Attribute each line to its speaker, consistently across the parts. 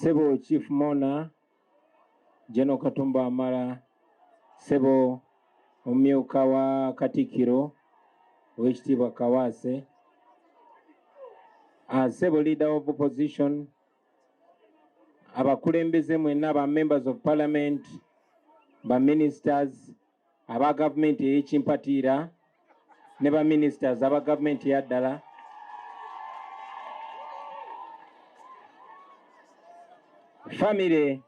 Speaker 1: Sebo Chief Mona, Jeno Katumba Amara, Sebo Omyukawa Katikiro, Wechitiba Kawase, Sebo Leader of Opposition, abakulembeze mwenna ba members of parliament, ba ministers, aba government ekimpatira, ne ba ministers aba government yaddala. Family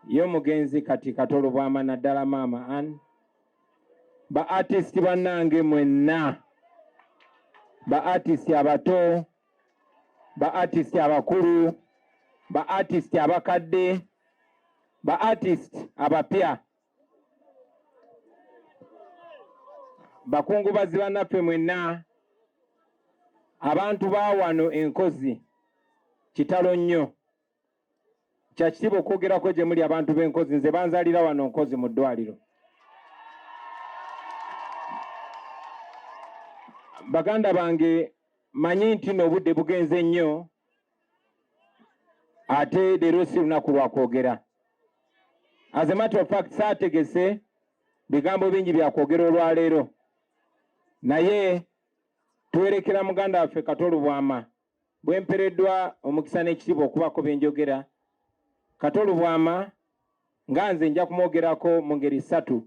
Speaker 1: y'omugenzi kati Katolo Bwama naddala Mama Ann, ba artist bannange mwenna, ba artist abato, ba artist abakulu, ba artist abakadde, ba artist abapya, bakungubazi bannaffe mwenna, abantu ba wano Enkozi kitalo nnyo. Kya kitiibwa okwogerako gye muli abantu b'Enkozi, nze banzaalira wano Nkozi mu ddwaliro. Baganda bange manyi nti n'obudde bugenze nnyo, ate leero si lunaku lwa kwogera. As a matter of fact, saategese bigambo bingi bya kwogera olwaleero, naye tuwerekera muganda waffe Katolo Bwama bwe mpereddwa omukisa n'ekitiibwa okubako bye njogera. Katolo Bwama nga nze nja kumwogerako mu ngeri ssatu.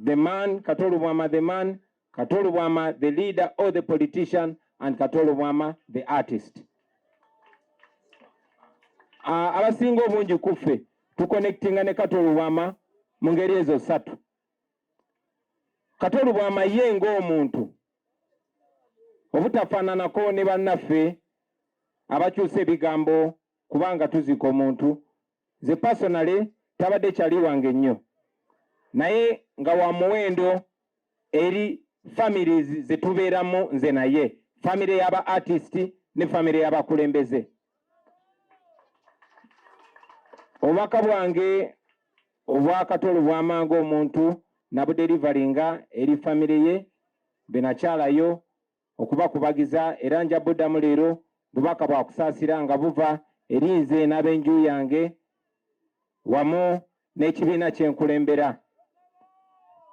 Speaker 1: The man, Katolo Bwama the man, Katolo Bwama the leader or the politician, and Katolo Bwama the artist. Abasinga obungi kuffe tuconnectinga ne Katolo Bwama mu ngeri ezo ssatu. Katolo Bwama ye ng'omuntu obutafaananako ne bannaffe abakyusa ebigambo kubanga tuzika omuntu. Ze personally tabadde kyali wange nnyo, naye nga wa muwendo eri families ze tubeeramu nze naye, family y'aba artist ne family y'abakulembeze. Obubaka bwange obwa Katolo Bwama ng'omuntu nabuderivalinga eri family ye benakyalayo okubakubagiza, era nja buddamu leero bubaka bwa kusaasira nga buva eri nze n'ab'enju yange wamu n'ekibiina kyenkulembera.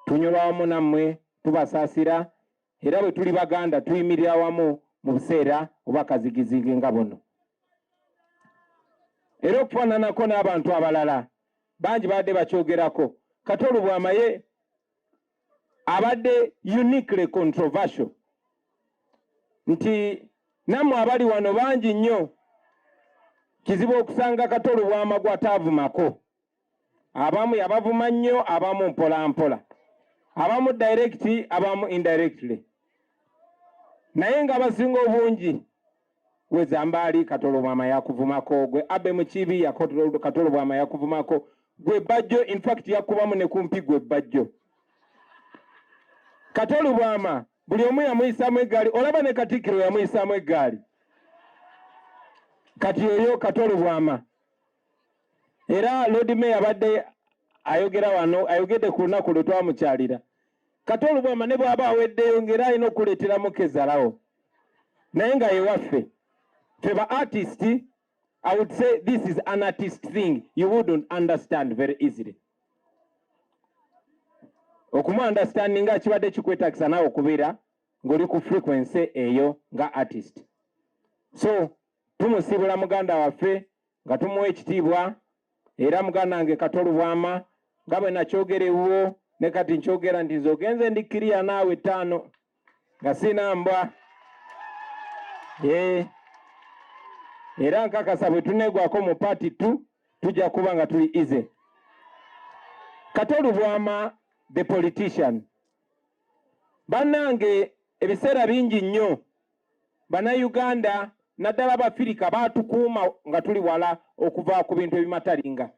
Speaker 1: Tunyolwa wamu nammwe tubasaasira, era bwe tuli Baganda tuyimirira wamu mu buseera oba kazigizigi nga buno. Era okufaananako n'abantu abalala bangi badde bakyogerako, Katolo Bwama ye abadde uniquely controversial, nti nammwe abali wano bangi nnyo kizibu okusanga Katolo Bwama gw'ataavumako. Abamu yabavuma nnyo, abamu mpola mpola, abamu direct, abamu indirectly, naye nga abasinga obungi gwe Zambaali Katolo Bwama yakuvumako, gwe Abe Mukibi Katolo Bwama yakuvumako, gwe Bajjo in fact yakubamu ne kumpi gwe Bajjo. Katolo Bwama buli omu yamuyisaamu eggaali, olaba ne Katikkiro yamuyisaamu eggaali. Kati oyo Katolo Bwama. Era Lord Mayor abadde ayogera wano, ayogedde ku lunaku lwe twamukyalira. Katolo Bwama ne bw'aba aweddeyo ng'era alina okuleeteramu kezalawo, naye nga ye waffe ffe ba artist, I would say this is an artist thing you wouldn't understand very easily. Okumu understanding nga kibadde kikwetagisa naawe okubeera ng'oli ku frequency eyo nga artist. So tumusibula muganda waffe nga tumuwa ekitiibwa, era muganda wange Katolo Bwama nga bwe nakyogerewo ne kati nkyogera nti nze ogenze ndikkiriya naawe 5 nga sina mbwa. Era nkakasa bwe tuneegwako mu party 2 tujja kuba nga tuli easy. Katolo Bwama the politician. Bannange ebiseera bingi nnyo Bannayuganda naddala Abafirika baatukuuma nga tuli wala okuva ku bintu ebimatalinga,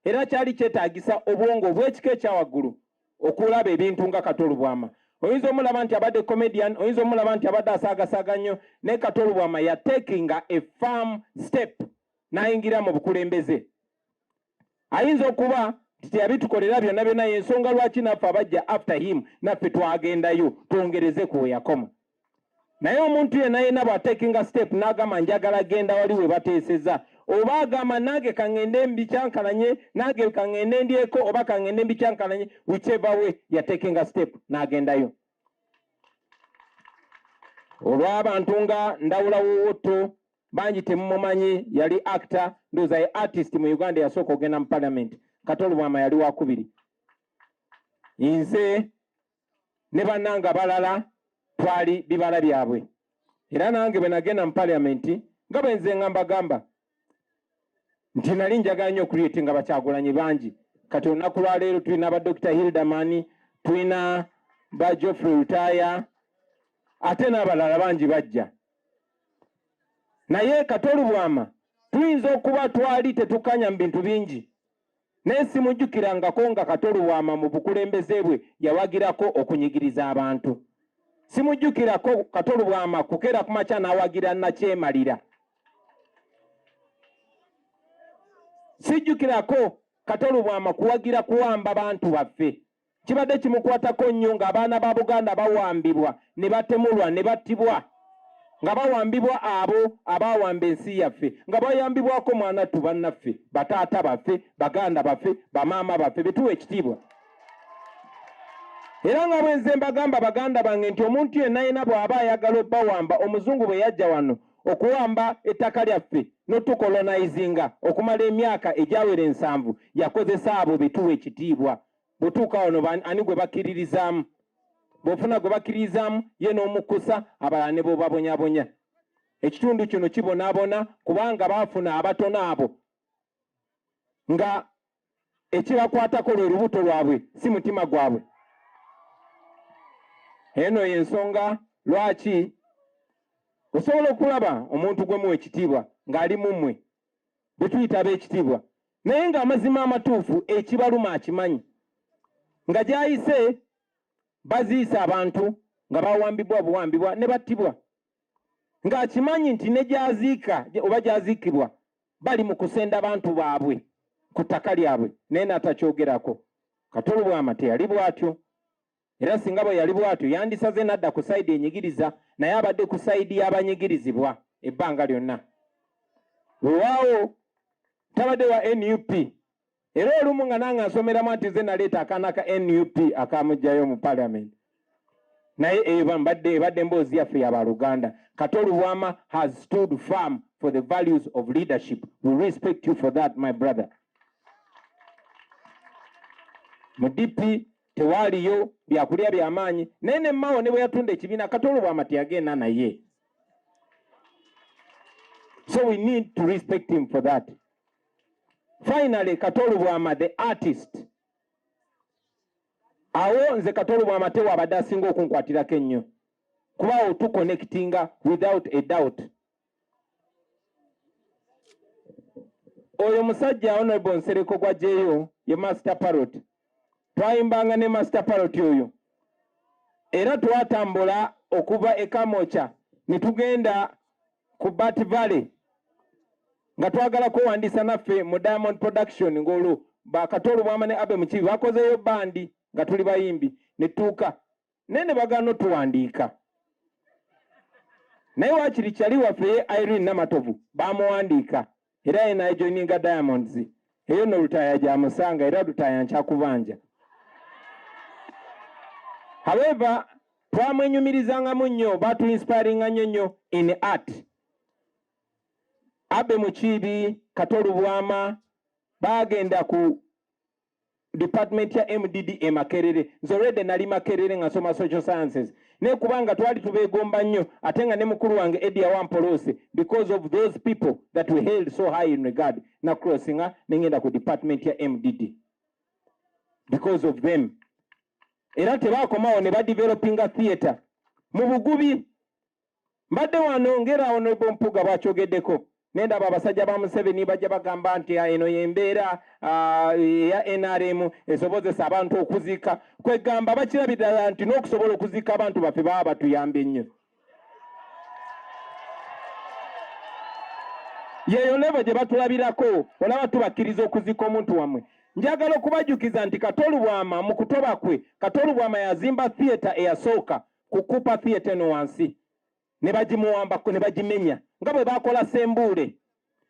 Speaker 1: era kyali kyetaagisa obwongo obw'ekika ekyawaggulu okulaba ebintu nga Katolo Bwama. Oyinza omulaba nti abadde comedian, oyinza omulaba nti abadde asaagasaaga nnyo, naye Katolo Bwama yatekinga a firm step n'ayingira mu bukulembeze. Ayinza okuba nti teyabitukolera byonna byonna, y'ensonga lwaki naffe abajja after him naffe twagendayo twongereze ku we yakoma. naye omuntu yenna yenna bw'atekinga step n'agamba njagala genda wali we bateeseza oba agamba nange kaŋŋende mbikyankalanye nange kaŋŋende ndyeko oba kaŋŋende mbikyankalanye whichever way yatekinga step n'agendayo. Olw'abantu nga Ndawula Wowotto bangi temumumanyi yali actor ndowooza ye artist mu Uganda yasooka ogenda mu parliament. Katolo Bwama yali wakubiri. Nze ne bannange abalala twali bibala byabwe. Era nange bwe nagenda mu parliament nga bwe nze mbagamba nti nali njagala nnyo okuliyetinga Bakyagulanyi bangi. Kati olunaku lwa leero tulina ba Dr. Hildaman, tulina ba Geoffrey Rutaya, ate n'abalala bangi bajja. Naye Katolo Bwama tuyinza okuba twali tetukanya mu bintu bingi. Naye simujjukirangako nga Katolo Bwama mu bukulembeze bwe yawagirako okunyigiriza abantu. Simujjukirako Katolo Bwama kukera ku makya n'awagira Nakyemalira. Sijjukirako Katolo Bwama kuwagira kuwamba bantu baffe. Kibadde kimukwatako nnyo ng'abaana ba Buganda bawambibwa ne batemulwa ne battibwa. Nga bawambibwa abo abawamba ensi yaffe, nga bayambibwako mwanattu bannaffe, bataata baffe, baganda baffe, bamaama baffe, betuwa ekitiibwa. Era nga bwe nze mbagamba baganda bange nti omuntu yenna yenna bw'aba ayagala obbawamba, omuzungu bwe yajja wano okuwamba ettaka lyaffe n'otukolonizinga okumala emyaka egyawera 7 yakozesa abo betuwa ekitiibwa. Bw'otuuka wano ani gwe bakkiririzaamu? Bw'ofuna gwe bakkiririzaamu ye n'omukusa abalala ne b'obabonyabonya. Ekitundu kino kibonaabona kubanga baafuna abatono abo nga ekibakwatako lwe lubuto lwabwe si mutima gwabwe. Eno y'ensonga lwaki osobola okulaba omuntu gwe muwa ekitiibwa ng'ali mu mmwe bwe tuyita ab'ekitiibwa, naye ng'amazima amatuufu ekibaluma akimanyi. Nga gy'ayise baziise abantu nga bawambibwa buwambibwa ne battibwa. Ng'akimanyi nti ne gy'aziika oba gy'aziikibwa bali mu kusenda abantu baabwe ku ttaka lyabwe, naye n'atakyogerako. Katolo Bwama teyali bw'atyo. Era singa bwe yali bw'atyo yandisaze n'adda ku sayidi enyigiriza, naye abadde ku sayidi y'abanyigirizibwa ebbanga lyonna. Weewaawo tabadde wa NUP. Era olumu nga nange nsomeramu nti nze naleeta akaana ka NUP akamugjayo mu parliament. Naye ebadde mboozi yaffe y'abaluganda. Katolo Bwama has stood firm for the values of leadership. We respect you for that, my brother. Mu DP tewaaliyo byakulya by'amaanyi, naye ne Mao ne bwe yatunda ekibiina Katolo Bwama teyagenda naye. So we need to respect him for that. Finally, Katolo Bwama, the artist. Awo nze Katolo Bwama tewa abadde asinga okunkwatirako ennyo. Kuba otuconnectinga without a doubt. Oyo musajja Honorable Nsereko gwa Jeyo ye Master Parrot. Twayimbanga ne Master Parrot oyo. Era twatambula okuva e Kamocha ne tugenda ku Bat Valley. Nga twagala kuwandiisa naffe mu Diamond Production ng'olwo ba Katolo Bwama ne Abe Mukibi bakozeyo bandi nga tuli bayimbi ne tuuka ne bagaana tuwandiika. Naye waakiri kyali waffe ye Irene Namatovu bamuwandiika era ye naye joininga Diamonds. Eyo no Lutaya gyamusanga era Lutaya nkyakubanja. However, twamwenyumirizangamu nnyo, batu-inspiringa nnyo in art. Abe Mukibi, Katolo Bwama bagenda ku department ya MDD e Makerere. Nze already nali Makerere nga nsoma social sciences. Ne kubanga twali tubeegomba nnyo ate nga ne mukulu wange Eddie Wampolose because of those people that we held so high in regard. Na crossinga nengenda ku department ya MDD. Because of them. Era tebakomawo ne badevelopinga theatre mu Bugubi. Mbadde wano ngera Honorable Mpuga bw'akyogeddeko. Nenda abasajja ba Museveni bajja bagamba nti eno y'embeera ya NRM esobozesa abantu okuziika. Kwegamba bakirabira nti n'okusobola okuziika abantu baffe baba batuyambe nnyo. Yeyo levo gye batulabirako olaba tubakkiriza okuziika omuntu wammwe. Njagala okubajjukiza nti Katolo Bwama mu kutoba kwe, Katolo Bwama yazimba theatre eyasooka kukupa theatre eno wansi. ne bagimuwambako ne bagimenya nga bwe bakola Sembule.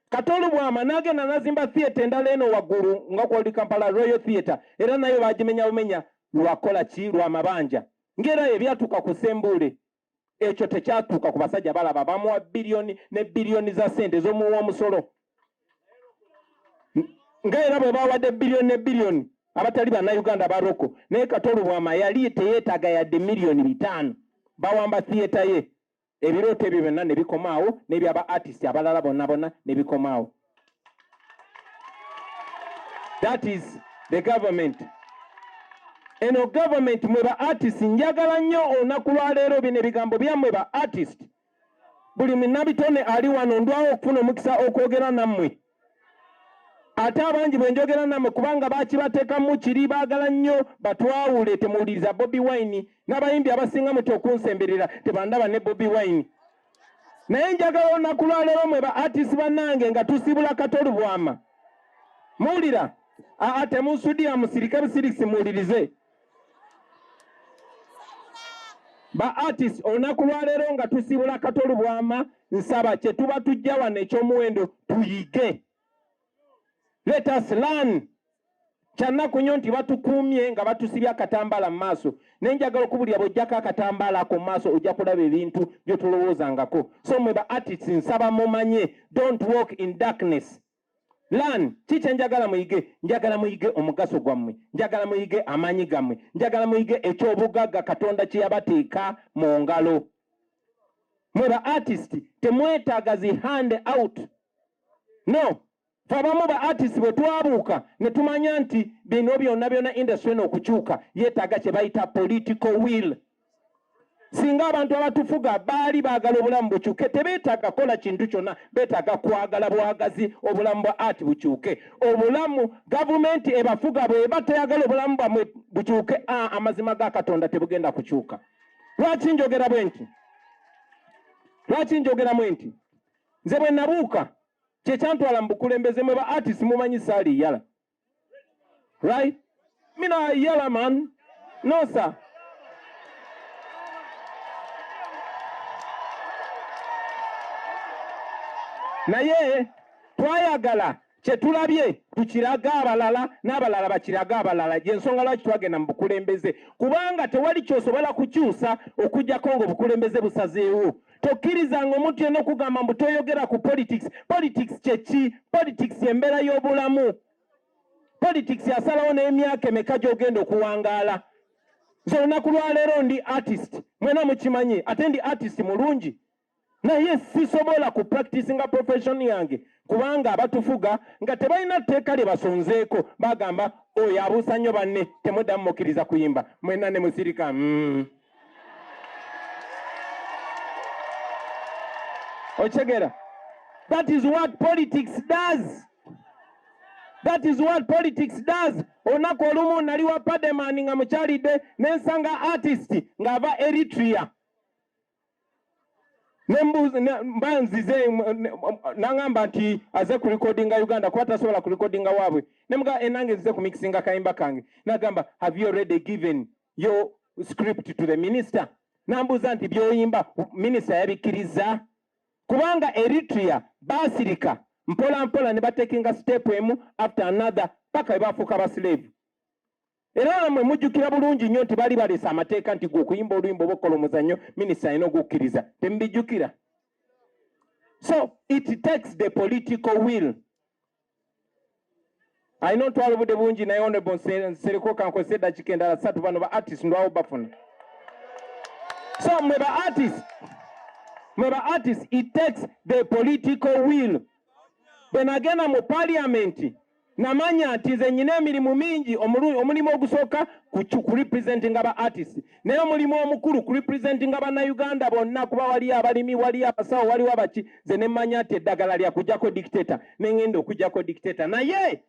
Speaker 1: Katolu bwama n'agenda n'azimba theatre endala eno waggulu nga kwali Kampala Royal Theatre, era nayo bagimenya bumenya lwakola ki lwa mabanja. Ngera ebyatuuka ku Sembule ekyo tekyatuuka ku basajja balaba bamuwa biliyoni ne biliyoni za sente z'omuwa omusolo. Nga era bwe bawadde biliyoni ne biliyoni abatali bannayuganda baroko, naye Katolu bwama yali teyeetaaga yadde miliyoni 5 bawamba theatre ye. Ebirooto ebyo byonna ne bikomaawo n'ebyaba artist abalala bonna ne bikomaawo. That is the government. Eno government mwe ba artist njagala nnyo olunaku lwa leero bino ebigambo byammwe ba artist. Buli munnabitone ali wano ndwawo okufuna omukisa okwogera nammwe. Ate abangi bwe njogera nammwe kubanga bakibateekamu kiri baagala nnyo batwawule temuwuliriza Bobi Wine n'abayimbi abasinga muti okunsemberera tebandaba ne Bobi Wine. Naye njagala olunaku lwa leero mwe ba artist bannange nga tusibula Katolu bwama. Muwulira? Temunsudiya musirike busirisi muwulirize. Ba artist olunaku lwa leero nga tusibula Katolu bwama nsaba kye tuba tujja wano ekyomuwendo tuyige. Let us learn. Kyannaku nnyo nti batukuumye nga batusibya akatambala mu maaso. Naye njagala okubulira bw'ojjako akatambala ako mu maaso ojja kulaba ebintu bye tulowoozangako. So mwe ba artists nsaba mumanye, don't walk in darkness. Learn. Kiki njagala muyige? Njagala muyige omugaso gwammwe. Njagala muyige amaanyi gammwe. Njagala muyige ekyobugagga Katonda kye yabateeka mu ngalo. Mwe ba artist temwetaaga zi hand out. No. Abamu ba artist bwe twabuuka ne tumanya nti bino byonna industry eno okukyuka yeetaaga kye bayita political will. Singa abantu abatufuga baali baagala obulamu bukyuke tebeetaaga kola kintu kyonna, beetaaga kwagala bwagazi obulamu bwa art bukyuke. Obulamu gavumenti ebafuga bwe batayagala obulamu bwamwe bukyuke, amazima ga Katonda tebugenda kukyuka. Lwaki njogera bwe nti? Lwaki njogera mwe nti? Nze bwe nabuuka kye kyantwala mu bukulembeze mwe ba artist mumanyi saali yala. Right? Mina yala man. No sir. Naye twayagala kye tulabye tukiraga abalala n'abalala bakiraga abalala. Gy'ensonga lwaki twagenda mu bukulembeze, kubanga tewali kyosobola kukyusa okugjako ng'obukulembeze busazeewo. Tokkirizanga omuntu yenna okugamba mbu toyogera ku politics. Politics kyeki? Politics embeera y'obulamu. Politics yasalawo n'emyaka emeka gy'ogenda okuwangaala. Nze olunaku lwa leero ndi artist, mwena mukimanyi, ate ndi artist mulungi. Naye sisobola ku practice nga profession yange kubanga abatufuga nga tebalina tteeka lye basonzeeko bagamba oyo abuusa nnyo banne temuddamu mukkiriza kuyimba mwena ne musirika. Ochegera? That is what politics does. That is what politics does. Olunaku olumu nali wa Pademan nga mukyalidde n'ensanga artist ng'ava Eritrea. Mbanzize nangamba nti aze ku recordinga Uganda kuba tasobola ku recordinga waabwe. Nemuga enange nzize ku mixinga kayimba kange. Nagamba, have you already given your script to the minister? Nambuza nti byoyimba minister yabikkiriza. Kubanga Eritrea basirika mpola mpola ne batekinga step emu after another paka bafuuka ba slave. Era namwe mujjukira bulungi nnyo nti bali balesa amateeka nti gwe okuyimba oluyimba oba okola omuzannyo minisita alina okukkiriza. Temubijjukira? So it takes the political will. I know twalabudde bulungi naye honorable Sereko kankozesa eddakiika endala 3 bano ba artist ndwawo bafuna. So mwe ba artist it takes the political will. Bwe nagenda mu parliament namanya nti nze nyina emirimu mingi, omulimu ogusooka ku representing aba artist, naye omulimu omukulu ku representing abannayuganda bonna, kuba wali abalimi, wali abasawo, waliwo abaki. Nze ne mmanya nti eddagala lya kujjako dictator, ne ngenda okujjako dictator. Naye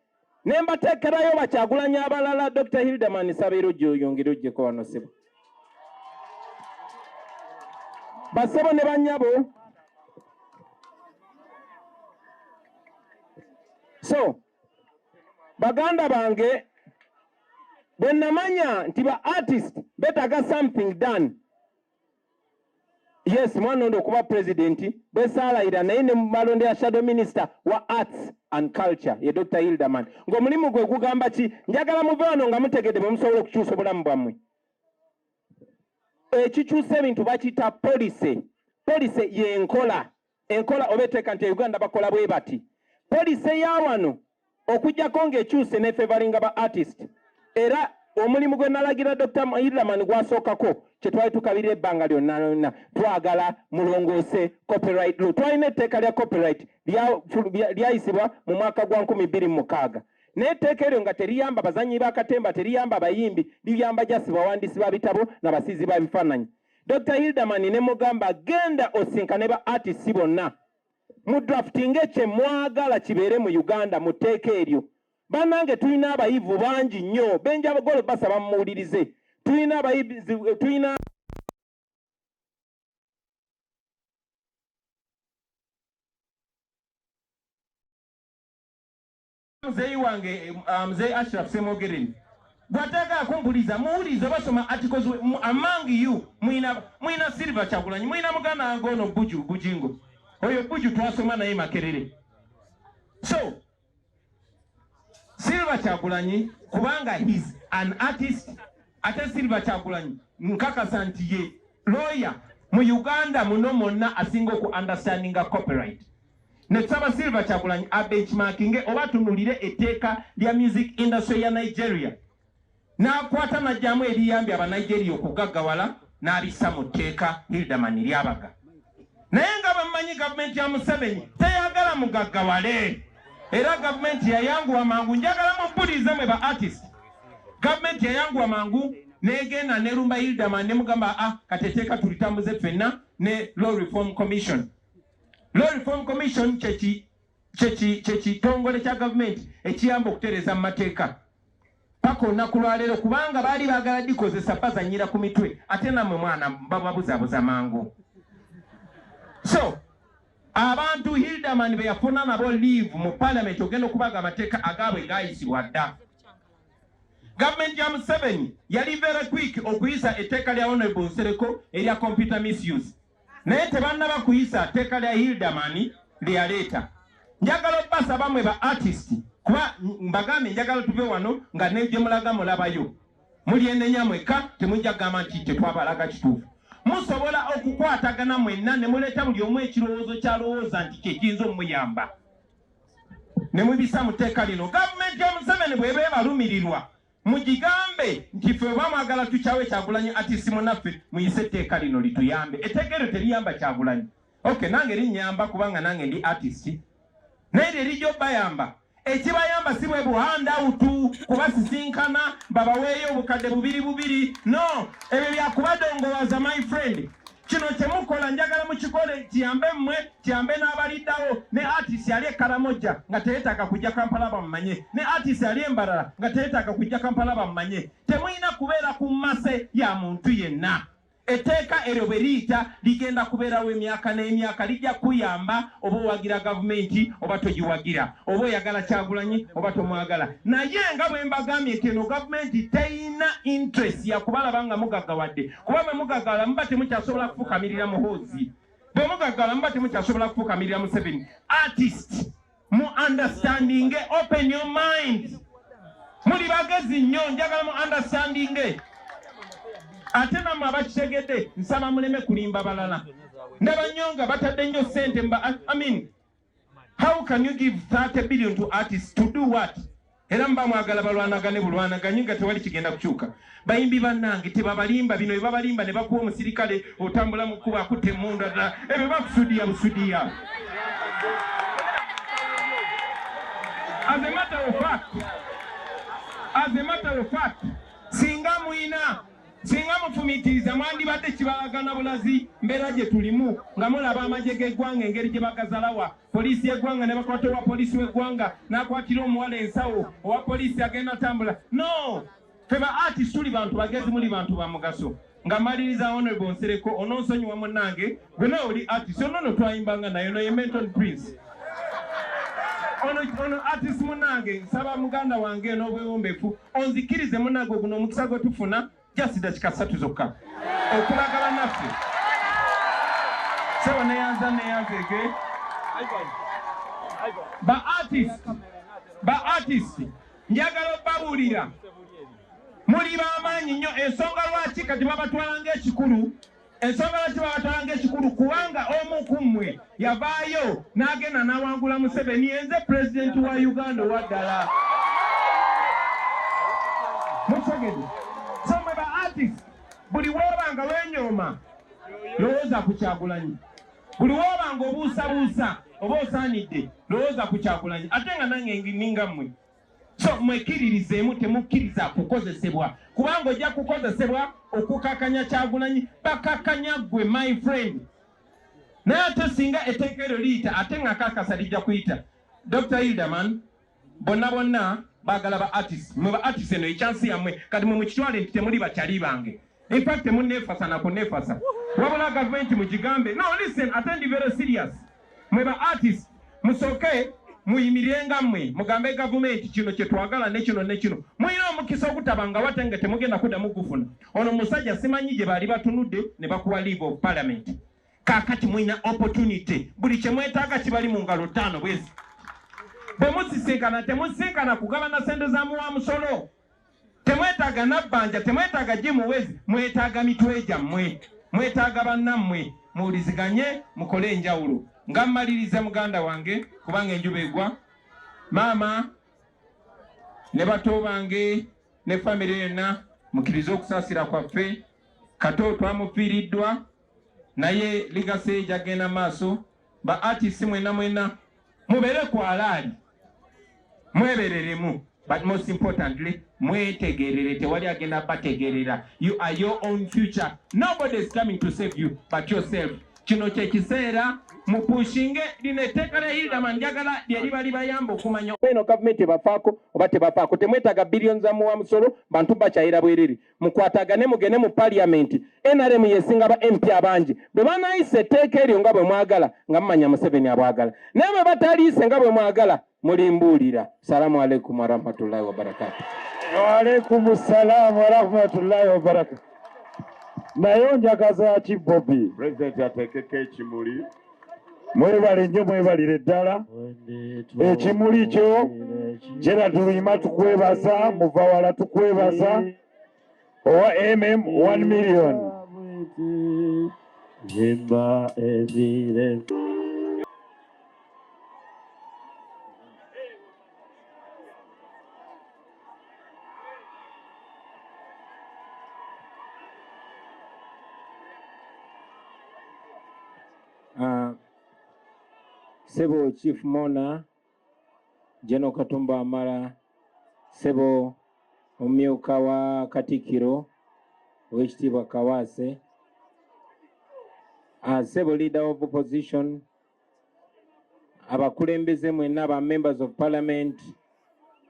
Speaker 1: ne mbateekerayo Bakyagulanyi abalala. Dr. Hildeman Sabeero gy'oyongere ojjeko wano ssebo. Basebo ne bannyabo. So baganda bange bwe namanya nti ba artist beetaaga something done, yes mwana ndo kuba president besalayira naye ne malonde ya shadow minister wa arts and culture ye Dr. Hilderman ngo mulimu gwe kugamba ki njagala muve wano nga mutegedde musobola okukyusa obulamu bwammwe ekikyusa ebintu bakiyita policy yenkola obeteeka nti Uganda bakola bwe bati policy ya wano okujjako ng'ekyuse ne favoringa ba artist era omulimu gwe nalagira Dr. Hilderman gwasookako kye twali tukabirira ebbanga lyonna twagala mulongoose copyright law twalina etteeka lya copyright lyayisibwa mu mwaka gwa 2006 naye etteeka eryo nga teriyamba bazanyi b'akatemba teriyamba abayimbi liyamba jasi bawandiisi ba bitabo n'abasiizi ba bifaananyi Dr. Hilderman ne mugamba genda osinkane ba artists bonna mu drafting kye mwagala kibeere mu Uganda mu tteeka eryo banange tulina abayivu bangi nnyo benja bagole basaba muwulirize tulina abayivu tulina mzee wange mzee Ashraf Semogereni gwataka kumpuliza muwulize basoma articles among you mwina Silver Kyagulanyi mwina muganda ngono bujingo oyo buju twasoma naye Makerere so Silver Kyagulanyi kubanga he's an artist ate Silver Kyagulanyi nkakasa nti ye lawyer mu Uganda muno monna asinga ku understanding copyright ne tsaba Silver Kyagulanyi a benchmarking oba tunulire etteeka lya music industry ya Nigeria n'akwata najjamu eriyambye aba Nigeria okugaggawala n'abissa mu tteeka Hilderman lyabaga naye nga bamanyi gavumenti ya Museveni teyagala mugaggawale era gavumenti yayanguwa mangu njagala mubulize mwe ba artist gavumenti yayanguwa mangu negenda nerumba Hilderman ne mugamba kateteeka tulitambuze ffenna ne Law Reform Commission chechi tongole kya gavumenti ekiyamba okutereza mu mateeka pako olunaku lwaleero kubanga baali baagala dikozesa bazanyira ku mitwe ate nammwe mwana bababuzaabuza mangu so abantu Hilderman be yafuna nabo leave mu parliament ogenda okubaga amateeka agaabwe gayisibwa dda gavumenti ya Museveni yali very quick okuyisa etteeka lya Honorable Nsereko erya computer misuse naye tebannaba kuyisa etteeka lya Hilderman lyaleeta njagala obbasa bamwe ba artist kuba mbagambe njagala tuve wano nga negye mulaga mulabayo muli enenya mweka temujja gamba nti tetwabalaga kituufu musobola okukwatagana mwenna ne muleeta buli omu ekirowoozo kyalowooza nti kyekiyinza omuyamba ne mubisa mu tteeka lino gavumenti ya Museveni bw'eba ebalumirirwa mugigambe nti ffe oba mwagala tukyawe Kyagulanyi artist munaffe muyise etteeka lino lituyambe etteeka eryo teriyamba Kyagulanyi okay nange linnyamba kubanga nange ndi artist naye erijjo bayamba ekibayamba si bwe buhandawutu kubasisinkana babaweeyo obukadde bubiri no ebyo byakubadongowaza my friend kino kyemukola njagala mukikole kiyambe mmwe kiyambe n'abaliddawo ne artist yali ekaramoja nga teyeetaaga kujja Kampala bamumanye ne artist yali embalala nga teyeetaaga kujja Kampala bamumanye temulina kubeera ku mmase ya muntu yenna etteeka eryo bwe liyita ligenda kubeerawo emyaka n'emyaka lijja kuyamba oba owagira gavumenti oba togiwagira oba oyagala Kyagulanyi oba tomwagala naye nga bwe mbagambye nti eno gavumenti teyina interest ya kubalaba nga mugaggawadde kuba bwe mugaggawala muba temukyasobola kufukamirira muhoozi bwe mugaggawala muba temukyasobola kufukamirira Museveni artist mu understanding open your mind muli bagezi nnyo njagala mu understanding ate nammwe abakitegedde nsaba muleme kulimba balala ndaba nnyo nga batadde nnyo sente I mean how can you give 30 billion to artists to do what era mba mwagala balwanagane bulwanaganyi nga tewali kigenda kukyuka bayimbi bannange tebabalimba bino ebabalimba ne bakuwa omusirikale otambula mu kkuba akutte emmundu ddala ebyo bakusudiya busudiya as a matter of fact singa mufumitiriza mwandibadde kibalagana bulazi mbeera gye tulimu nga mulaba amagye g'eggwanga engeri gye bagazalawa poliisi y'eggwanga ne bakwata owa poliisi w'eggwanga n'akwatira omuwala ensawo owa poliisi agenda tambula no ffe ba artist tuli bantu bagezi muli bantu ba mugaso nga maliriza Honorable Nsereko ononsonyiwa munnange gwe nawe oli artist ono twayimbanga naye no ye Menton Prince ono artist munnange nsaba muganda wange n'obwewombeefu onzikirize munnange guno omukisa gwe tufuna just dakika 3 zokka okulagala naffe Sebo neyanzeke. Ba artist. Njagala babulira. Muli bamaanyi nnyo ensonga lwaki kati babatwala ng'ekikulu. Ensonga lwaki babatwala ng'ekikulu kubanga omu ku mmwe yavaayo n'agenda n'awangula Museveni yenze pulezidenti wa Uganda owaddala. Mutegedde. So mwe ba artist buli woobanga lwenyooma lowooza ku Kyagulanyi. Buli woobanga obuusabuusa oba osaanidde lowooza ku Kyagulanyi ate nga nange ninga mmwe. So mwekiririzeemu temukkiriza kukozesebwa kubanga ojja kukozesebwa okukakanya Kyagulanyi bakakanya gwe my friend. Naye ate singa etteeka eryo liyita ate nga kakasa lijja kuyita. Dr. Hilderman bonna baagala ba artist. Mwe ba artist eno ekyansi yammwe kati mwe mukitwale nti temuli bakyali bange. In fact temunneefasa na kunneefasa. Wabula gavumenti mugigambe. No listen, attend very serious. Mwe ba artist musooke muyimirenga mmwe mugambe gavumenti kino kye twagala ne kino. Muyina omukisa okutabanga wate nga temugenda kuddamu kufuna. Ono musajja simanyi gye baali batunudde ne bakuwa leave of parliament. Kaakati muyina opportunity. Buli kye mwetaaga kibali mu ngalo ttaano bwezi. Bwe musisinkana temusisinkana kugabana ssente za muwa musolo. Temwetaaga nabbanja, temwetaaga jimuwezi, mwetaaga mitwe gyammwe. Mwetaaga bannammwe muwuliziganye mukole enjawulo. Nga mmaliriza muganda wange kubanga enjuba egwa. Maama ne bato bange ne famire yonna mukkirize okusaasira kwaffe. Kato twamufiiriddwa naye ligase gyagenda maaso. Ba artist mwena mubeere ku alaali. Mwebereremu. But most importantly, mwetegerere tewali agenda bategerera. You are your own future. Nobody is coming to save you but yourself. Kino kye kiseera mupushinge lineteka la Hilderman njagala lyali bayamba okumanya eno gavumenti bafaako oba tebafaako. Temwetaaga billions za muwa musolo bantu bakyayira bwerere. Mukwatagane mugende mu parliament. NRM yesinga ba MP abangi. Bwe banayise etteeka eryo nga bwe mwagala nga mumanya Museveni abwagala. Naye bwe bataliise nga bwe mwagala mulimbuulira. Salamu alaikum wa rahmatullahi wa barakatuh.
Speaker 2: Wa alaikum salam wa rahmatullahi wa barakatuh. Nayo njagaza ki Bobi
Speaker 3: President atekeko ekimuli.
Speaker 2: Mwebale nnyo mwebalire ddala. Ekimuli kyo kyera tulima tukwebaza muva wala tukwebaza owa MM 1 million.
Speaker 4: Jimba evire
Speaker 1: Sebo Chief Mona Jeno Katumba Amara Sebo omumyuka wa Katikiro Owekitiibwa Kawase Sebo leader of opposition abakulembeze mwenna ba members of parliament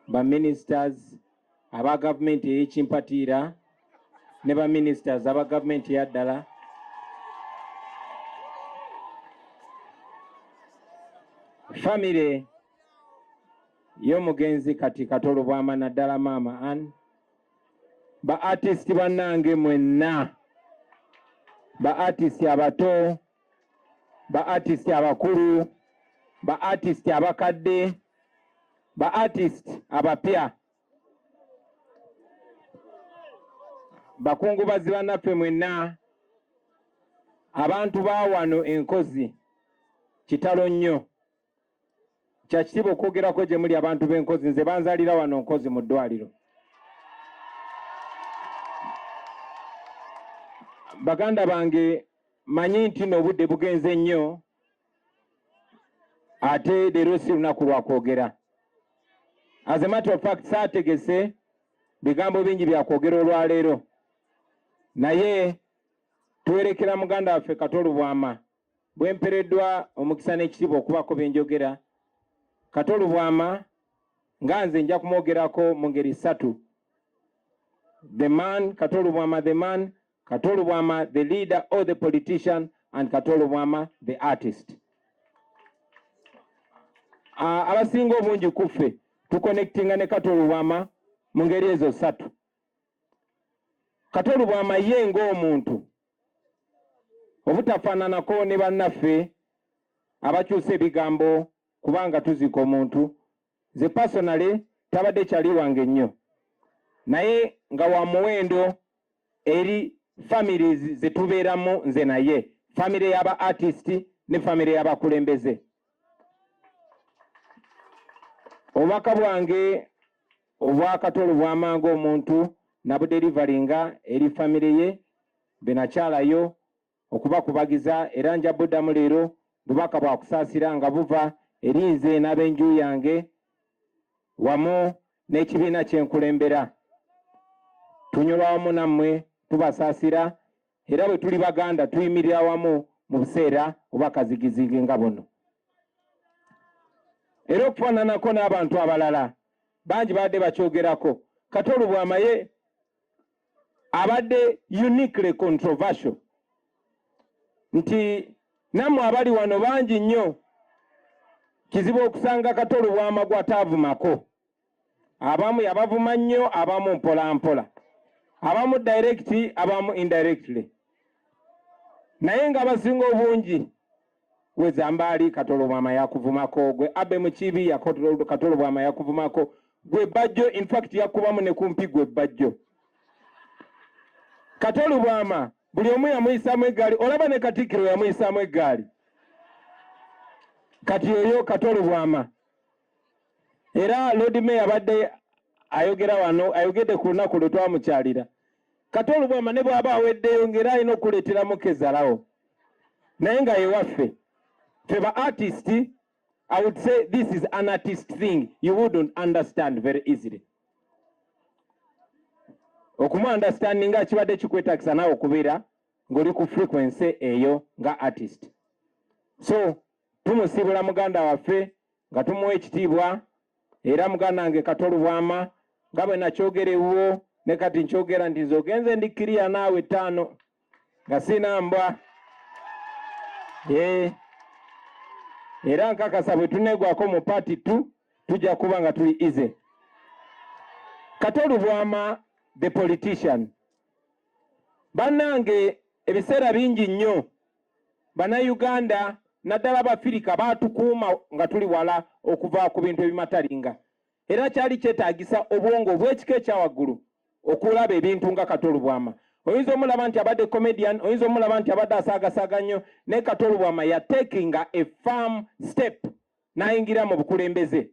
Speaker 1: ba ministers aba government ekimpatira ne ba ministers aba government ya ddala family y'omugenzi kati Katolo bwama naddala maama Ann ba artist bannange mwenna ba artist abato ba artist abakulu ba artist abakadde ba artist abapya bakungubazi bannaffe mwenna abantu ba wano enkozi kitalo nnyo kya kitiibwa okwogerako gye muli abantu b'enkozi nze banzalira wano nkozi mu ddwaliro baganda bange manyi nti n'obudde bugenze nnyo ate leero si lunaku lwa kwogera as a matter of fact saategese bigambo bingi bya kwogera olwaleero naye tuwerekera muganda waffe Katolo Bwama bwempereddwa omukisa n'ekitiibwa okubako bye njogera Katolo Bwama nga nze nja kumwogerako mu ngeri ssatu the man Katolo Bwama the man Katolo Bwama the leader or the politician and Katolo Bwama the artist abasinga obungi kuffe tuconnectinga ne Katolo Bwama mu ngeri ezo ssatu Katolo Bwama ye ng'omuntu obutafaananako ne bannaffe abakyusa ebigambo kubanga tuzika omuntu. Ze personally tabadde kyali wange nnyo, naye nga wa muwendo eri families ze tubeeramu nze naye, famire y'aba artist ne famire y'abakulembeze. Obubaka bwange obwakatolo bw'amangu omuntu nabuderivalinga eri famire ye benakyalayo okubakubagiza, era nja buddamu leero bubaka bwa kusaasira nga buva eri nze n'ab'enju yange wamu n'ekibiina kyenkulembera. Tunyolwa wamu nammwe tubasaasira, era bwe tuli baganda tuyimirira wamu mu buseera obwakazigizigi nga buno. Era okufaananako n'abantu abalala bangi badde bakyogerako. Katolo Bwamaye abadde uniquely controversial, nti nammwe abali wano bangi nnyo kizibu okusanga Katolo Bwama gw'ataavumako. Abamu yabavuma nnyo, abamu mpola mpola, abamu direct, abamu indirectly. Naye nga abasinga obungi wezambaali Katolo Bwama yakuvumako, gwe abe mukibi ya Katolo Bwama yakuvumako, gwe bajjo in fact yakubamu ne kumpi gwe bajjo. Katolo Bwama buli omu yamuyisaamu eggaali, olaba ne Katikkiro yamuyisaamu eggaali. Kati oyo Katolo Bwama. Era Lord Mayor abadde ayogera wano, ayogedde ku lunaku lwe twamukyalira. Katolo Bwama ne bw'aba aweddeyo ng'era alina okuleeteramu kezalawo. Naye nga ye waffe ffe ba artist, I would say this is an artist thing you wouldn't understand very easily. Okumu understanding kibadde kikwetagisa naawe okubeera ng'oli ku frequency eyo nga artist. So tumusibula muganda waffe nga tumuwa ekitiibwa, era muganda wange Katolo Bwama nga bwe nakyogerewo ne kati nkyogera nti nze ogenze ndikkiriya naawe 5 nga sina mbwa. Era nkakasa bwe tuneegwako mu party 2 tujja kuba nga tuli easy. Katolo Bwama the politician. Bannange ebiseera bingi nnyo Bannayuganda naddala Abafirika baatukuuma nga tuli wala okuva ku bintu ebimatalinga. Era kyali kyetaagisa obwongo obw'ekika ekyawaggulu okulaba ebintu nga Katolo Bwama. Oyinza omulaba nti abadde comedian, oyinza omulaba nti abadde asaagasaaga nnyo, ne Katolo Bwama ya takinga a firm step n'ayingira mu bukulembeze.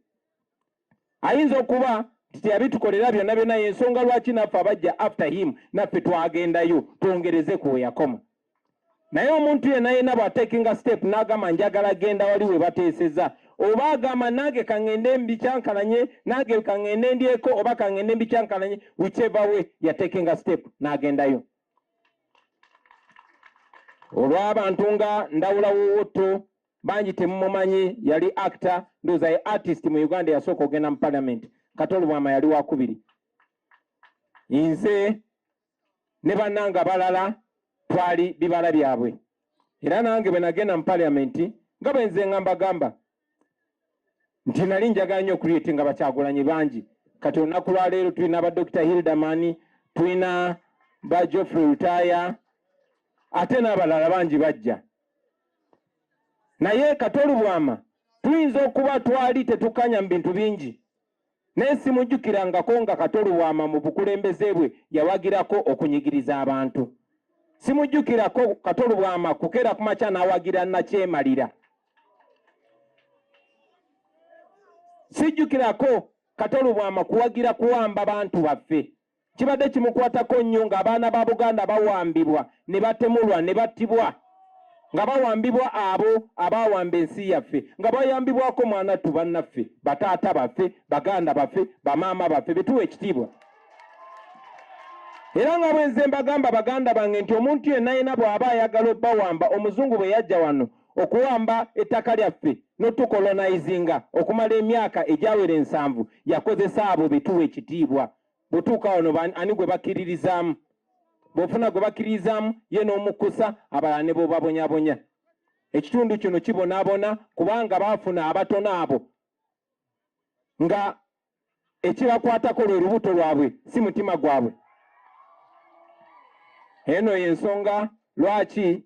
Speaker 1: Ayinza okuba nti teyabitukolera byonna byonna, y'ensonga lwaki naffe abajja after him naffe twagendayo twongereze ku we yakoma. Naye omuntu yenna bw'atakinga step n'agamba njagala genda wali we bateeseza, oba agamba nange kaŋŋende mbikyankalanye, nange kaŋŋende ndyeko, oba kaŋŋende mbikyankalanye, whichever way yatekinga step n'agendayo. Olw'abantu nga Ndawula Wowotto bangi temumumanyi, yali actor, ndowooza ye artist mu Uganda yasooka ogenda mu parliament. Katolo Bwama yali wakubiri. Nze ne bannanga balala twali bibala byabwe. Era nange bwe nagenda mu parliament nga bwe nze ngamba nti nali njagala nnyo okuliyetinga Bakyagulanyi bangi. Kati olunaku lwa leero tulina ba Dr. Hildaman, tulina ba Geoffrey Rutaya, ate n'abalala bangi bajja. Naye Katolo Bwama tuyinza okuba twali tetukanya mu bintu bingi, naye simujjukirangako nga Katolo Bwama mu bukulembeze bwe yawagirako okunyigiriza abantu. Simujjukirako Katolo Bwama kukeera ku makya n'awagira Nakyemalira. Sijjukirako Katolo Bwama kuwagira kuwamba bantu baffe. Kibadde kimukwatako nnyo ng'abaana ba Buganda bawambibwa ne batemulwa ne battibwa, nga bawambibwa abo abawamba ensi yaffe, nga bayambibwako mwanattu bannaffe, bataata baffe, baganda baffe, bamaama baffe, betuwa ekitiibwa. Era nga bwe nze mbagamba baganda bange nti omuntu yenna bw'aba ayagala obbawamba, Omuzungu bwe yajja wano okuwamba ettaka lyaffe n'otukolonizinga okumala emyaka egyawera 7, yakozesa abo betuwa ekitiibwa. Bw'otuuka wano ani gwe bakkiririzaamu? Bw'ofuna gwe bakkiririzaamu ye n'omukusa, abalala ne b'obabonyabonya. Ekitundu kino kibonaabona kubanga baafuna abatono abo nga ekibakwatako lwe lubuto lwabwe si mutima gwabwe. Eno y'ensonga lwaki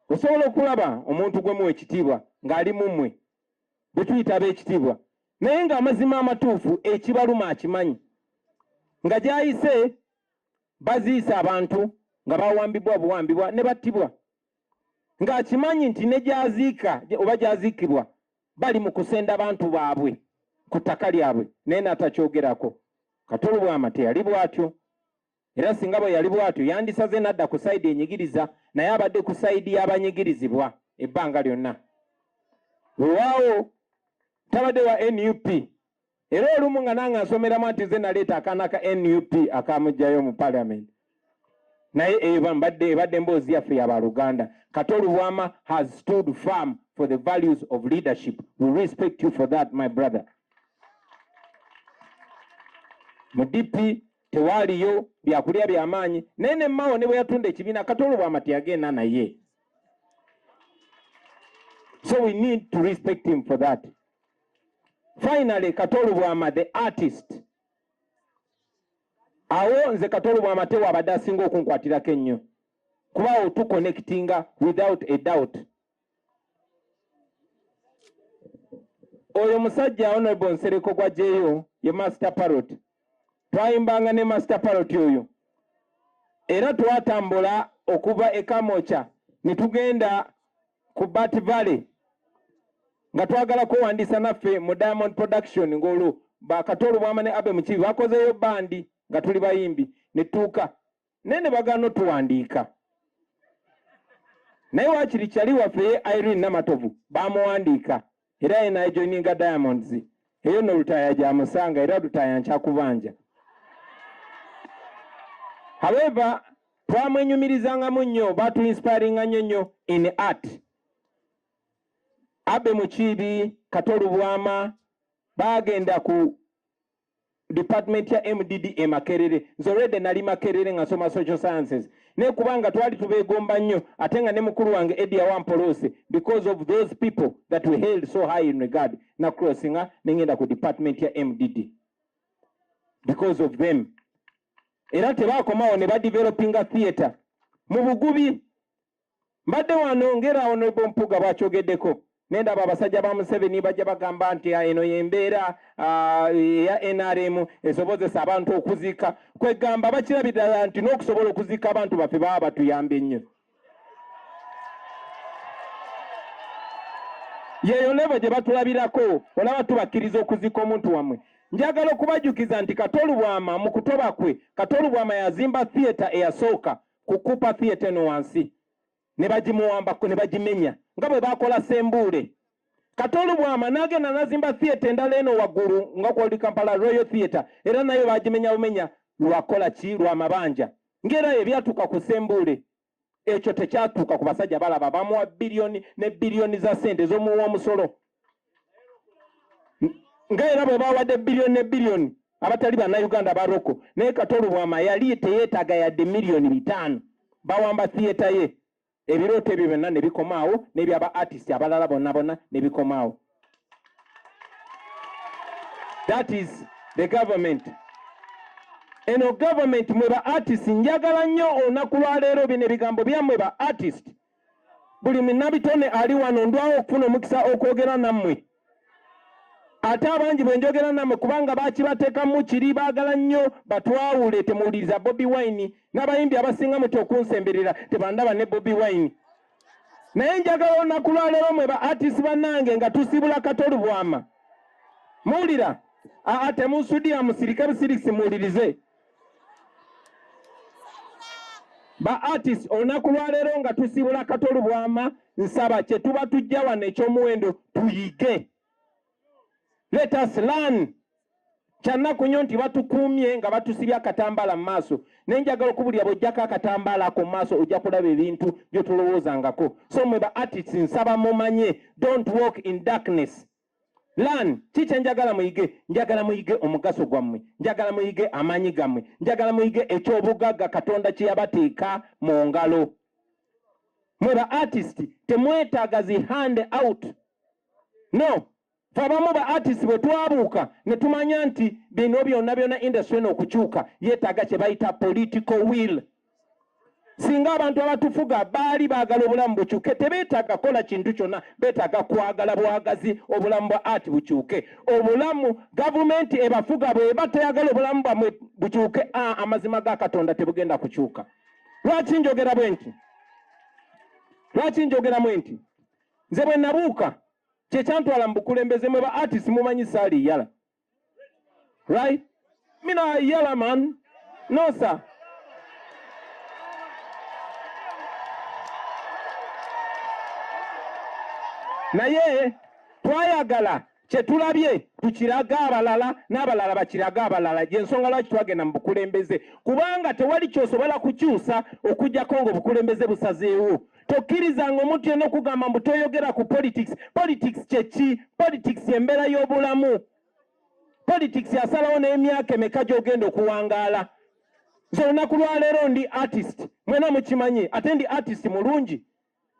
Speaker 1: osobola okulaba omuntu gwe muwa ekitiibwa ng'ali mu mmwe bwe tuyita ab'ekitiibwa naye ng'amazima amatuufu ekibaluma akimanyi nga gy'ayise baziisa abantu nga bawambibwa buwambibwa ne battibwa ng'akimanyi nti ne gy'aziika oba gy'aziikibwa bali mu kusenda abantu baabwe ku ttaka lyabwe naye n'atakyogerako. Kati Olubwama teyali bw'atyo, era singa bwe yali bw'atyo yandisaze n'adda ku sayidi enyigiriza naye abadde ku sayidi y'abanyigirizibwa ebbanga lyonna. Weewaawo tabadde wa NUP era olumu nga nange nsomeramu nti nze naleeta akaana ka NUP akamugjayo mu parliament naye ebadde mboozi yaffe y'abaluganda. Kati Olubwama has stood firm for the values of leadership. We respect you for that, my brother. Mu DP tewaaliyo byakulya by'amaanyi naye ne Mao ne bwe yatunda ekibiina Kati Olubwama teyagenda naye. So we need to respect him for that. Finally, Kati Olubwama, the artist. Awo nze Kati Olubwama tewa abadde asinga okunkwatirako ennyo kuba otuconnectinga without a doubt. Oyo musajja Honorable Nsereko gw'aggyeyo ye Master Parrot. Twayimbanga ne Master Parrot oyo era twatambula okuva e Kamocha ne tugenda ku Bat Valley nga twagala kuwandiisa naffe mu Diamond Production ng'olwo Kati Olubwama ne Abe Mukibi bakozeyo bandi nga tuli bayimbi ne tuuka naye ne bagaana otuwandiika naye waakiri kyali waffe ye Irene Namatovu bamuwandiika era ye n'ajoininga Diamonds eyo no Lutaaya gyamusanga era Lutaaya nkyakubanja. However, twamwenyumirizangamu nnyo batuinspiringa nnyo in art. Abe Mukibi, Kati Olubwama bagenda ku department ya MDD e Makerere. Nze already nali Makerere nga nsoma social sciences. Ne kubanga twali tubeegomba nnyo ate nga ne mukulu wange Eddie Wampolose because of those people that we held so high in regard na crossinga nengenda ku department ya MDD because of them. Era tebakomawo ne badevelopinga theatre mu Bugubi. Mbadde wano ngera Honorable Mpuga bw'akyogeddeko nendaba abasajja ba Museveni bajja bagamba nti eno y'embeera ya NRM esobozesa abantu okuziika kwegamba bakirabirira nti n'okusobola okuziika abantu baffe baba batuyambye nnyo. Yeyo lebo gye batulabirako olaba tubakkiriza okuziika omuntu wammwe. Njagala okubajukiza nti Kati Olubwama mu kutoba kwe Kati Olubwama yazimba theatre eyasooka kukupa theatre eno wansi ne bagimuwambako ne bagimenya nga bwe bakola Sembule. Kati Olubwama n'agenda n'azimba theatre endala eno waggulu nga kwali Kampala Royal Theatre era nayo bagimenya bumenya lwakola ki lwa mabanja ng'era ebyatuuka ku Sembule ekyo tekyatuuka ku basajja balaba bamuwa biliyoni ne biliyoni za sente z'omuwa omusolo nga era bwe bawadde biliyoni ne biliyoni abatali bannayuganda baroko naye Kati Olubwama yali teyeetaaga yadde miliyoni 5 bawamba theatre ye ebirooto ebyo byonna ne bikomaawo n'ebyaba artist abalala bonna ne bikomaawo. That is the government. Eno government mwe ba artist njagala nnyo olunaku lwa leero bino ebigambo byammwe ba artist buli munnabitone ali wano ndwawo okufuna omukisa okwogera nammwe ate abangi bwe njogera nammwe kubanga bakibateekamu kiri baagala nnyo batwawule temuwuliriza Bobi Wine n'abayimbi abasinga muti okunsemberera tebandaba ne Bobi Wine naye njagala olunaku lwa leero mwe ba artist bannange nga tusibula Kati Olubwama muwulira temunsudira musirike busirikisi muwulirize ba artist olunaku lwa leero nga tusibula Kati Olubwama nsaba kye tuba tujja wano ekyomuwendo tuyige. Let us learn. Kyannaku nnyo nti batukuumye nga batusibya akatambala mu maaso naye njagala okubulira bw'ojjako akatambala ako mu maaso ojja kulaba ebintu bye tulowoozangako. So mwe ba artists nsaba mumanye, don't walk in darkness. Learn. Kiki njagala muyige? Njagala muyige omugaso gwammwe, njagala muyige amaanyi gammwe, njagala muyige ekyobugagga Katonda kye yabateeka mu ngalo. Mwe ba artist temwetaaga zi hand out. No. Fabamu ba artist bwe twabuuka ne tumanya nti bino byonna industry eno okukyuka yeetaaga kye bayita political will. singa abantu abatufuga baali baagala obulamu bukyuke tebeetaaga kola kintu kyonna, beetaaga kwagala bwagazi obulamu bwa ati bukyuke. Obulamu gavumenti ebafuga bweba teyagala obulamu bwamwe bukyuke, amazima ga Katonda tebugenda kukyuka. Lwaki njogera bwe nti? Lwaki njogera mwe nti? Nze bwe nabuuka kyekyantwala mu bukulembeze mwe ba artist mumanyi saali yala. Right? Mina yala man. No sir. Naye twayagala kyetulabye tukiraga abalala n'abalala bakiraga abalala. Gyensonga lwaki twagenda mu bukulembeze, kubanga tewali kyosobola kukyusa okujjako ng'obukulembeze busazeewo. Tokkirizanga omuntu yenna okugamba mbu toyogera ku politics. Politics kyeki? Politics embeera y'obulamu. Politics yasalawo n'emyaka emeka gy'ogenda okuwangaala. Nze olunaku lwaleero ndi artist, mwena mukimanyi, ate ndi artist mulungi.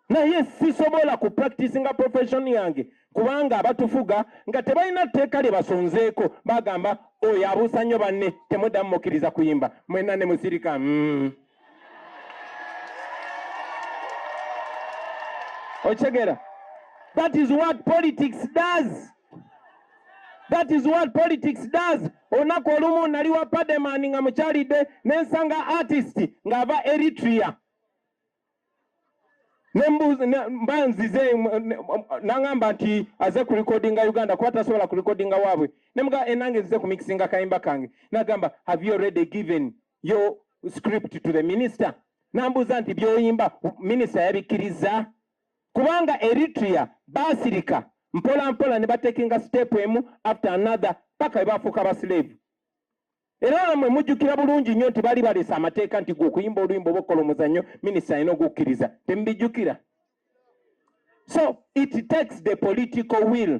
Speaker 1: Naye sisobola ku practice nga profession yange kubanga abatufuga nga tebalina tteeka lye basonzeeko, bagamba oyo abuusa nnyo banne temuddamu mukkiriza kuyimba, mwena ne musirika. Ochegera? That is what politics does. That is what politics does. Olunaku olumu nali wa Pademan nga mukyalidde nensanga artist ng'ava Eritrea. Mbanzize nangamba nti aze ku recordinga Uganda kuba tasobola ku recordinga waabwe. Nemuga enange zize ku mixinga kayimba kange. Nagamba, have you already given your script to the minister? Nambuza nti byoyimba minister yabikkiriza. Kubanga Eritrea basirika mpola mpola ne batekinga step emu after another paka ebafuuka baslave. Era namwe mujjukira bulungi nnyo nti bali balesa amateeka nti gwe okuyimba oluyimba oba okola omuzannyo minisita alina okukkiriza. Temubijjukira? So it takes the political will.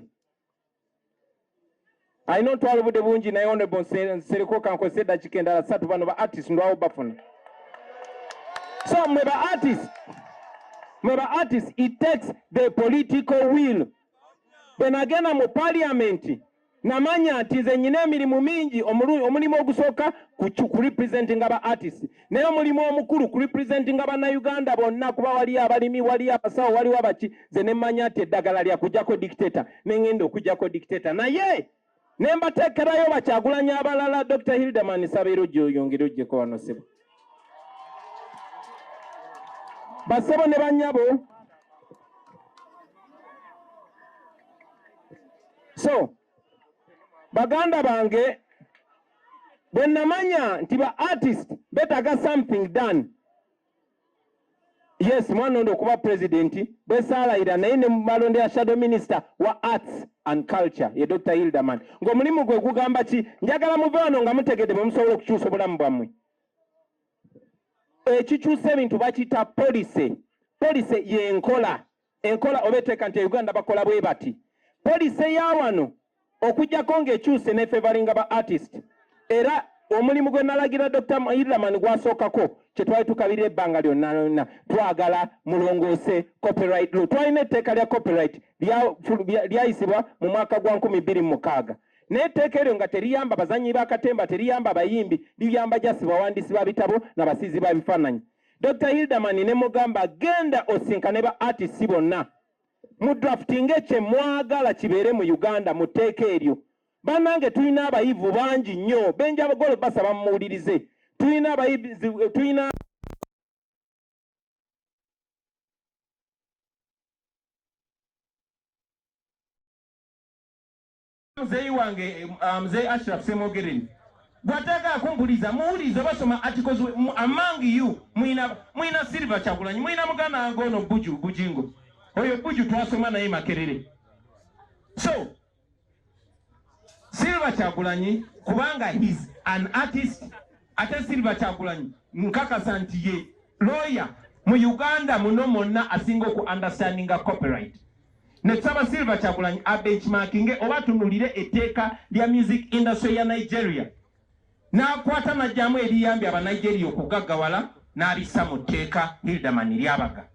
Speaker 1: Alina otwala obudde bungi naye honorable Nsereko kankozesa eddakiika endala 3 bano ba artist ndwawo bafuna. So mwe ba artist, it takes the political will. Benagenda mu parliament namanya nti nze nyina emirimu mingi, omulimu ogusooka ku representing aba artist, naye omulimu omukulu ku representing abannayuganda bonna, kuba wali abalimi, wali abasawo, waliwo abaki. Nze ne mmanya nti eddagala lya kujjako dictator, n'engenda okujjako dictator. Naye ne mbateekerayo Bakyagulanyi abalala. Dr. Hildeman Sabeero gy'oyongere ojjeko wano ssebo. Basebo ne bannyabo. So baganda bange bwe namanya nti ba artist beetaaga something done. Yes, mwana ondo okuba president besaalayira, naye ne balondera shadow minister wa arts and culture ye Dr. Hildeman. Ng'omulimu gwe gugamba ki? Njagala muve wano nga mutegedde bwe musobola okukyusa obulamu bwammwe. Ekikyusa ebintu bakiyita policy. Policy y'enkola. Enkola oba etteeka nti Uganda bakola bwe bati. Policy ya wano okujjako ng'ekyuse ne favoringa ba artist. Era omulimu gwe nalagira Dr. Hildeman gwasookako kye twali tukabirira ebbanga lyonna twagala mulongoose copyright law. Twalina etteeka lya copyright lyayisibwa mu mwaka gwa 2006. Naye etteeka eryo nga teriyamba bazanyi b'akatemba, teriyamba abayimbi, liyamba jasi bawandiisi ba bitabo n'abasizi ba bifaananyi. Dr. Hildeman ne mugamba genda osinkane ba artist bonna mu drafting kye mwagala kibeere mu Uganda mu tteeka eryo. Bannange tulina abayivu bangi nnyo, Benja Bagolo basaba mumuwulirize. Tulina abayivu, tulina muzeeyi wange muzeeyi Ashraf Semogereni bw'atagala kumpuliza muwulize basoma articles among you mwina Silver Kyagulanyi, mwina muganda wange ono Bujingo. Oyo Buju twasoma naye Makerere. So Silver Kyagulanyi kubanga he's an artist, ate Silver Kyagulanyi nkakasa nti ye lawyer mu Uganda muno monna asinga ku understandinga copyright. Netusaba Silver Kyagulanyi abenchmarkinge oba tunulire etteeka lya music industry ya Nigeria. N'akwata najjamu eriyambye aba Nigeria okugaggawala n'alissa mu tteeka Hildeman lyabaga.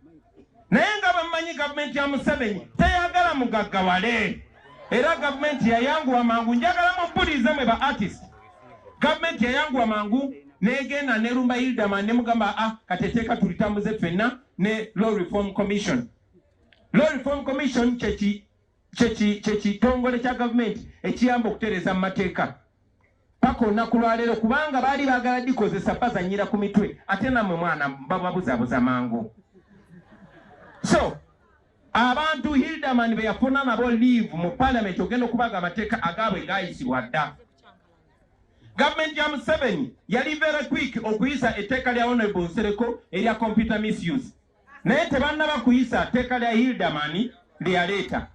Speaker 1: Naye nga bamanyi gavumenti ya Museveni teyagala mugaggawale. Era gavumenti yayanguwa mangu, njagala mubulize mwe ba artist. Gavumenti yayanguwa mangu negenda nerumba Hildaman ne mugamba kateteeka tulitambuze ffenna ne Law Reform Commission. Law Reform Commission kitongole kya gavumenti ekiyamba okutereeza mu mateeka paka olunaku lwaleero kubanga baali baagala dikozesa bazanyira ku mitwe ate nammwe mwana bababuzaabuza mangu. So abantu Hildaman be yafuna nabo leave mu parliament ogenda okubaga amateeka agaabwe gaayisibwa dda. Government ya Museveni yali very quick okuyisa etteeka lya Honorable Nsereko erya computer misuse. Naye tebannaba kuyisa etteeka lya Hildaman lye yaleeta.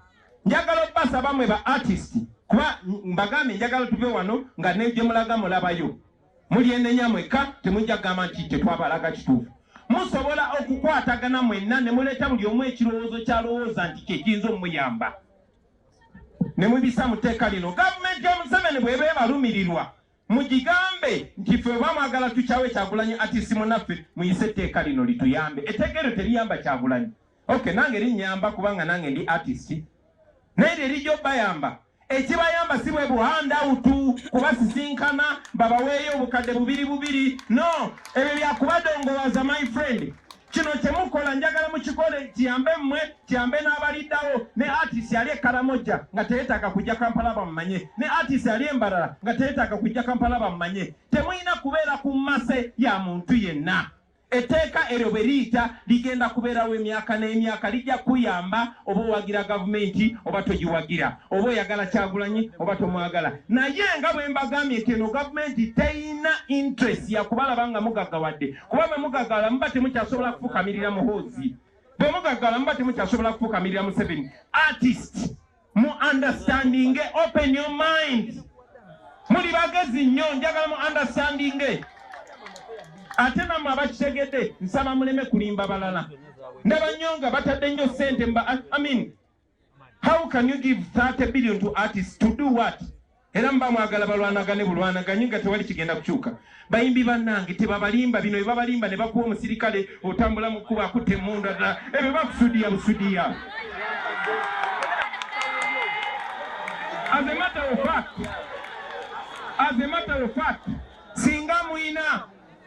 Speaker 1: Njagala obbasa bamwe ba artist kuba mbagambe njagala tuve wano nga negye mulaga mulabayo. Muli enenya mweka temujja gamba nti tetwabalaga kituufu. Musobola okukwatagana mwenna ne muleeta buli omu ekirowoozo kyalowooza nti kyekiyinza omuyamba. Ne mubisa mu tteeka lino. Gavumenti ya Museveni bw'eba ebalumirirwa mugigambe nti ffe bamwagala tukyawe Kyagulanyi artist munaffe muyise etteeka lino lituyambe. Etteeka eryo teriyamba Kyagulanyi. Okay, nange linnyamba kubanga nange ndi artist. Naye erijjo bayamba. Ekibayamba si bwe buhandawutu kubasisinkana babaweeyo obukadde bubiri. No, ebyo byakubadongowaza my friend. Kino kyemukola njagala mukikole kiyambe mmwe kiyambe n'abaliddawo ne artist yali Karamoja nga teyeetaaga kujja Kampala bamumanye ne artist yali Embarara nga teyeetaaga kujja Kampala bamumanye. Temulina kubeera ku mmase ya muntu yenna. Etteeka eryo bwe liyita ligenda kubeerawo emyaka n'emyaka lijja kuyamba oba owagira gavumenti oba togiwagira oba oyagala Kyagulanyi oba tomwagala. Naye nga bwe mbagambye nti eno gavumenti teyina interest ya kubalaba nga mugaggawadde kuba bwe mugaggawala muba temukyasobola kufukamirira Muhoozi, bwe mugaggawala muba temukyasobola kufukamirira Museveni. Artist mu understanding, open your mind. Muli bagezi nnyo, njagala mu understanding. Ate nammwe abakitegedde nsaba muleme kulimba balala. Ndabanyonga batadde nnyo sente how can you give 30 billion to artists to do what? Era mba mwagala balwanagane bulwanaganyi nga tewali kigenda kukyuka. Bayimbi bannange tebabalimba bino ebabalimba ne bakuwa omusirikale otambula mu kkubo akutte emmundu ddala ebyo bakusudiya busudiya. As a matter of fact,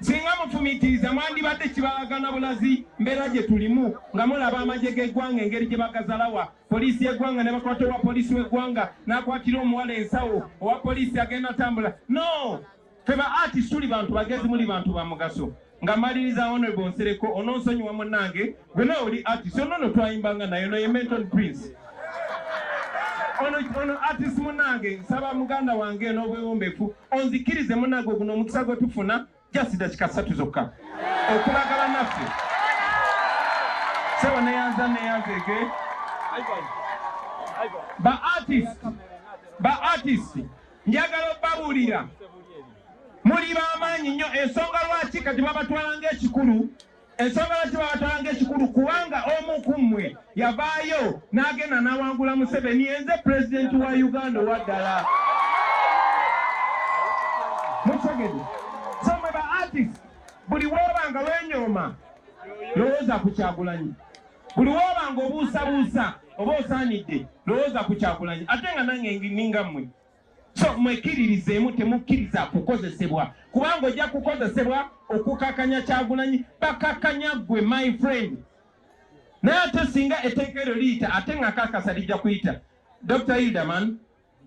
Speaker 1: singa mufumitiriza mwandibadde kibalagana bulazi mbeera gye tulimu nga mulaba amagye g'eggwanga engeri gye bagazalawa poliisi y'eggwanga ne bakwata owa poliisi w'eggwanga n'akwatira omuwala ensawo owa poliisi agenda tambula. No, ffe ba artist tuli bantu bagezi, muli bantu ba mugaso. Nga maliriza Honorable Nsereko ononsonyiwa munnange gwe oli artist ono twayimbanga naye no ye Mental Prince. Ono artist munnange nsaba muganda wange n'obwewombeefu onzikirize munnange guno omukisa gwe tufuna just dakika 3 zokka okulagala naffe sewa neyanzege ba artist njagala obabuulira muli b'amaanyi nnyo. Ensonga lwaki kati babatwalanga ekikulu kubanga omu ku mmwe yavaayo n'agenda n'awangula Museveni yenze president wa Uganda owaddala. Mutegedde somwe ba artist buli woobanga lwenyooma lowooza ku Kyagulanyi, buli woobanga obuusabuusa oba osaanidde lowooza ku Kyagulanyi ate nga nange ninga mmwe. So mwekiririzeemu temukkiriza kukozesebwa kubanga ojja kukozesebwa okukakanya Kyagulanyi bakakanya gwe my friend. Naye ate singa etteeka eryo liyita ate nga kakasa lijja kuyita Dr. Hildaman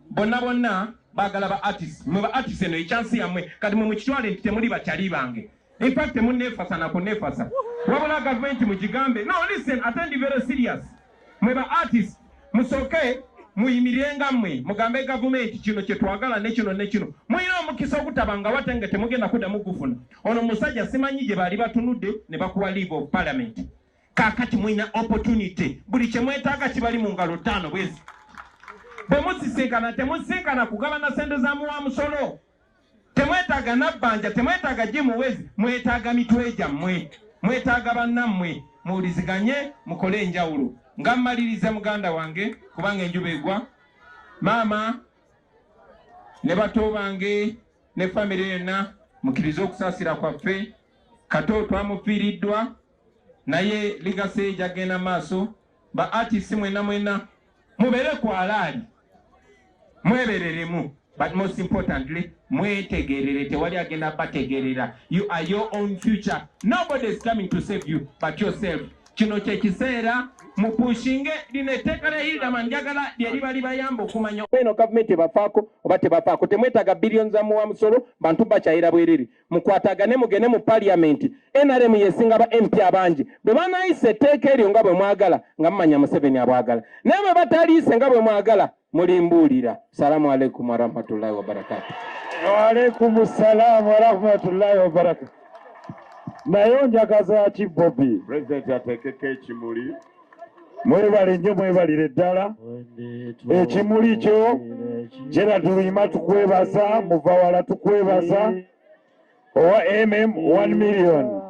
Speaker 1: bonna bagala ba artist mwe ba artist eno echansi yammwe kati mwe mukitwale nti temuli bakyali bange. In fact temunneefasa na kunneefasa wabula gavumenti mugigambe no listen attend very serious. Mwe ba artist musooke muyimirenga mmwe mugambe gavumenti kino kye twagala ne kino muyina omukisa okutabanga wate nga temugenda kuddamu gufuna. Ono musajja simanyi gye baali batunudde ne bakuwa leave of parliament. Kaakati muyina opportunity buli kye mwetaaga kibali mu ngalo 5 bwezi. Bwe musisinkana temusisinkana kugabana sente za muwa musolo, temwetaaga nabbanja, temwetaaga jimuwezi, mwetaaga mitwe gyammwe, mwetaaga bannammwe muwuliziganye mukole enjawulo. Nga mmaliriza muganda wange kubanga enjuba egwa, maama ne bato bange ne famire yonna mukkirize okusaasira kwaffe. Kato twamufiiriddwa naye ligase jagenda maaso. Ba artist mwena mubeere ku alaali mwebereremu But most importantly, mwetegerere tewali agenda bategerera. You are your own future. Nobody is coming to save you but yourself. Kino kye kiseera mupushinge linetekala hilda manjagala lyeri bayambo kumanya eno government bafaako oba tebafaako temwetaaga billions za muwa musolo bantu bakyayira bwereri mukwatagane mugene mu parliament NRM yesinga ba MP abangi bwe banayise etteeka eryo nga bwe mwagala nga mumanya Museveni abwagala naye bwe bataliise nga bwe mwagala mulimbuulira. Salamu alaikum warahmatullahi wabarakatuh.
Speaker 2: Wa alaikum salaam warahmatullahi wabarakatuh. Naye njagaza ki Bobi?
Speaker 3: President ateekeko ekimuli.
Speaker 2: Mwebale nnyo mwebalire ddala. Ekimuli kyo Gerald Luyima tukwebaza, Muvawala tukwebaza. Owa MM 1 million.